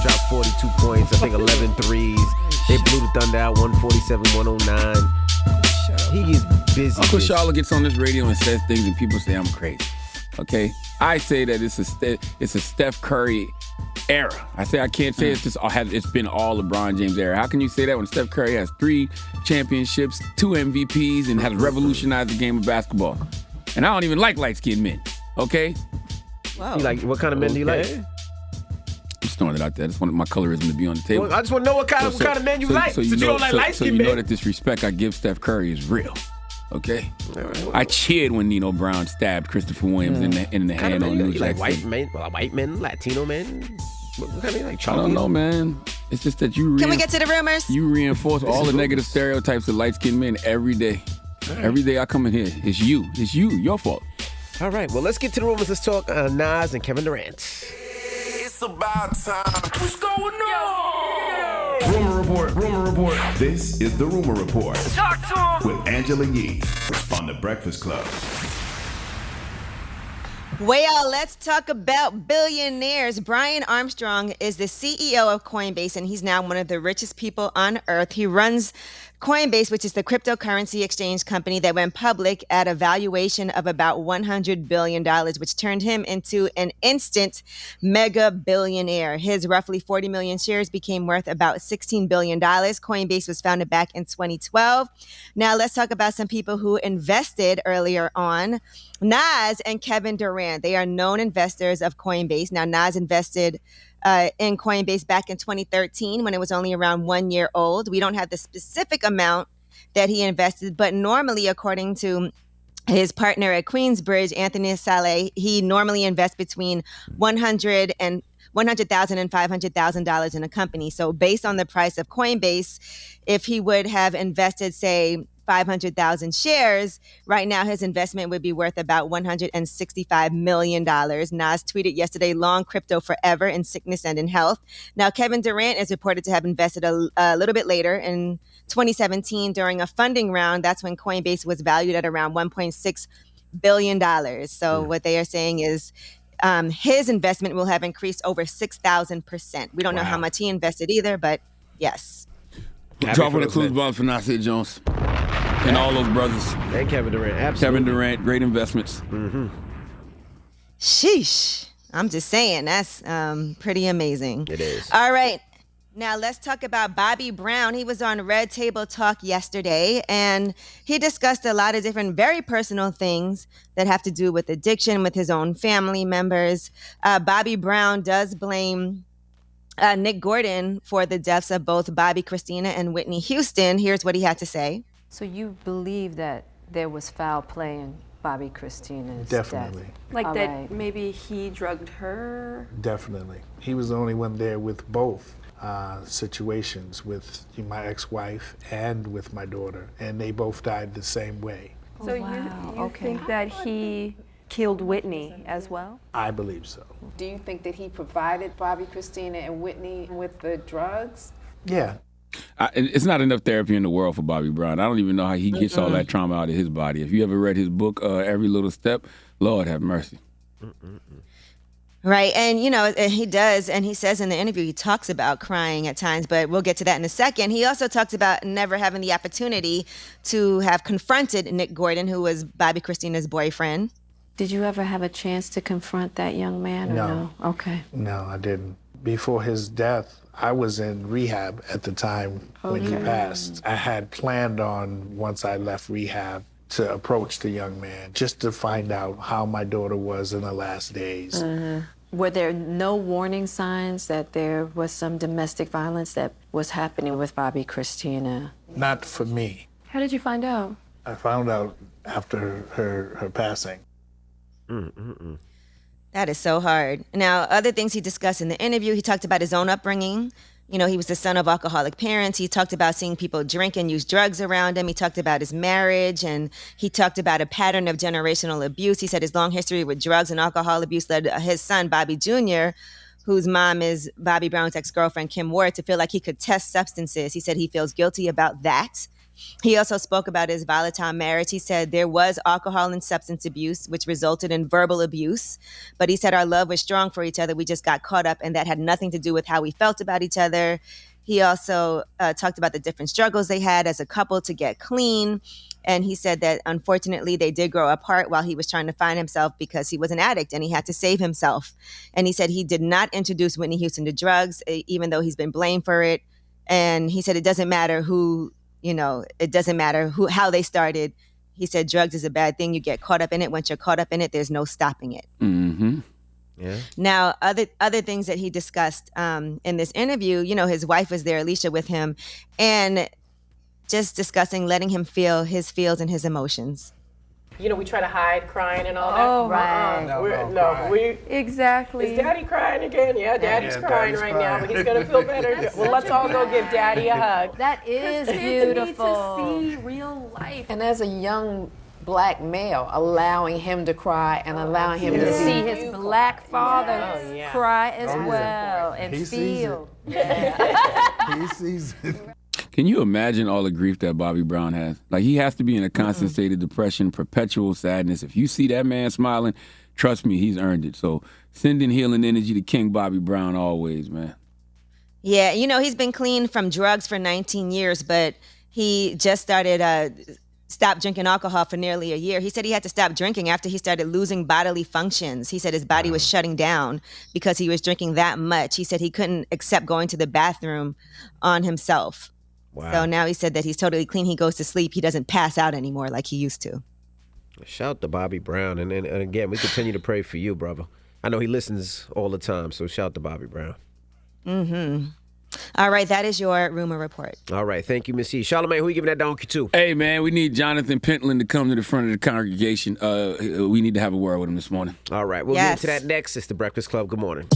dropped 42 points, I think 11 threes. They blew the Thunder out 147-109. He is busy. Uncle Charlotte gets on this radio and says things and people say I'm crazy. Okay? I say that it's a Steph Curry era. I can't say it's been all LeBron James era. How can you say that when Steph Curry has 3 championships, 2 MVPs, and has revolutionized the game of basketball? And I don't even like light-skinned men. Okay? Wow. You like, what kind of men do you like? I'm just throwing it out there. I just wanted my colorism to be on the table. Well, I just want to know what kind of men you like. You don't like light-skinned men. So you know that this respect I give Steph Curry is real. Okay? Right. I cheered when Nino Brown stabbed Christopher Williams in the hand on New Jack City. Like white men, Latino men? What kind of like I don't know, man. It's just that Can we get to the rumors? You reinforce all the negative stereotypes of light-skinned men every day. Right. Every day I come in here, it's you, your fault. All right, well, let's get to the rumors. Let's talk Nas and Kevin Durant. It's about time. What's going on? Rumor report. This is the Rumor Report. Talk to him. With Angela Yee on The Breakfast Club. Well, let's talk about billionaires. Brian Armstrong is the CEO of Coinbase, and he's now one of the richest people on earth. He runs Coinbase, which is the cryptocurrency exchange company that went public at a valuation of about $100 billion, which turned him into an instant mega billionaire. His roughly 40 million shares became worth about $16 billion. Coinbase was founded back in 2012. Now let's talk about some people who invested earlier on. Nas and Kevin Durant, they are known investors of Coinbase. Now, Nas invested in Coinbase back in 2013 when it was only around 1 year old. We don't have the specific amount that he invested, but normally, according to his partner at Queensbridge, Anthony Saleh, he normally invests between $100,000 and $500,000 in a company. So based on the price of Coinbase, if he would have invested, say, 500,000 shares, right now his investment would be worth about $165 million. Nas tweeted yesterday, long crypto forever in sickness and in health. Now, Kevin Durant is reported to have invested a little bit later in 2017 during a funding round. That's when Coinbase was valued at around $1.6 billion. So what they are saying is his investment will have increased over 6,000%. We don't know how much he invested either, but yes. Dropping the clues bomb for Nasir Jones. And all those brothers. And Kevin Durant, absolutely. Kevin Durant, great investments. Mm-hmm. Sheesh. I'm just saying, that's pretty amazing. It is. All right. Now let's talk about Bobby Brown. He was on Red Table Talk yesterday, and he discussed a lot of different very personal things that have to do with addiction with his own family members. Bobby Brown does blame Nick Gordon for the deaths of both Bobby Christina and Whitney Houston. Here's what he had to say. So you believe that there was foul play in Bobby Christina's Definitely. death? Like All that right. maybe he drugged her? Definitely. He was the only one there with both situations, with my ex-wife and with my daughter, and they both died the same way. So you think that he killed Whitney as well? I believe so. Do you think that he provided Bobby Christina and Whitney with the drugs? Yeah. It's not enough therapy in the world for Bobby Brown. I don't even know how he gets all that trauma out of his body. If you ever read his book, Every Little Step, Lord have mercy. Right. And, you know, he does. And he says in the interview, he talks about crying at times, but we'll get to that in a second. He also talks about never having the opportunity to have confronted Nick Gordon, who was Bobby Christina's boyfriend. Did you ever have a chance to confront that young man or no? Okay. No, I didn't. Before his death, I was in rehab at the time when he passed. I had planned on, once I left rehab, to approach the young man just to find out how my daughter was in the last days. Were there no warning signs that there was some domestic violence that was happening with Bobby Christina? Not for me. How did you find out? I found out after her passing. That is so hard. Now, other things he discussed in the interview, he talked about his own upbringing. You know, he was the son of alcoholic parents. He talked about seeing people drink and use drugs around him. He talked about his marriage, and he talked about a pattern of generational abuse. He said his long history with drugs and alcohol abuse led his son, Bobby Jr., whose mom is Bobby Brown's ex-girlfriend, Kim Ward, to feel like he could test substances. He said he feels guilty about that. He also spoke about his volatile marriage. He said there was alcohol and substance abuse, which resulted in verbal abuse. But he said our love was strong for each other. We just got caught up, and that had nothing to do with how we felt about each other. He also talked about the different struggles they had as a couple to get clean. And he said that unfortunately they did grow apart while he was trying to find himself because he was an addict and he had to save himself. And he said he did not introduce Whitney Houston to drugs, even though he's been blamed for it. And he said it doesn't matter who, it doesn't matter how they started. He said drugs is a bad thing. You get caught up in it. Once you're caught up in it, there's no stopping it. Mm-hmm. Yeah. Now, other things that he discussed in this interview, his wife was there, Alicia, with him, and just discussing letting him feel his feels and his emotions. We try to hide crying and all that. Oh, right. Exactly. Is Daddy crying again? Yeah, Daddy's crying right now, but he's going to feel better. Well, let's all go give Daddy a hug. That is beautiful. To see real life. And as a young black male, allowing him to cry and allowing him to see his black father cry as well and feel. He sees it. Can you imagine all the grief that Bobby Brown has? Like, he has to be in a constant state of depression, perpetual sadness. If you see that man smiling, trust me, he's earned it. So sending healing energy to King Bobby Brown always, man. Yeah, he's been clean from drugs for 19 years, but he just stopped drinking alcohol for nearly a year. He said he had to stop drinking after he started losing bodily functions. He said his body was shutting down because he was drinking that much. He said he couldn't accept going to the bathroom on himself. Wow. So now he said that he's totally clean. He goes to sleep. He doesn't pass out anymore like he used to. Shout to Bobby Brown. And again, we continue to pray for you, brother. I know he listens all the time, so shout to Bobby Brown. Mm-hmm. All right, that is your rumor report. All right, thank you, Miss E. Charlamagne, who you giving that donkey to? Hey, man, we need Jonathan Pentland to come to the front of the congregation. We need to have a word with him this morning. All right, we'll get into that next. It's The Breakfast Club. Good morning.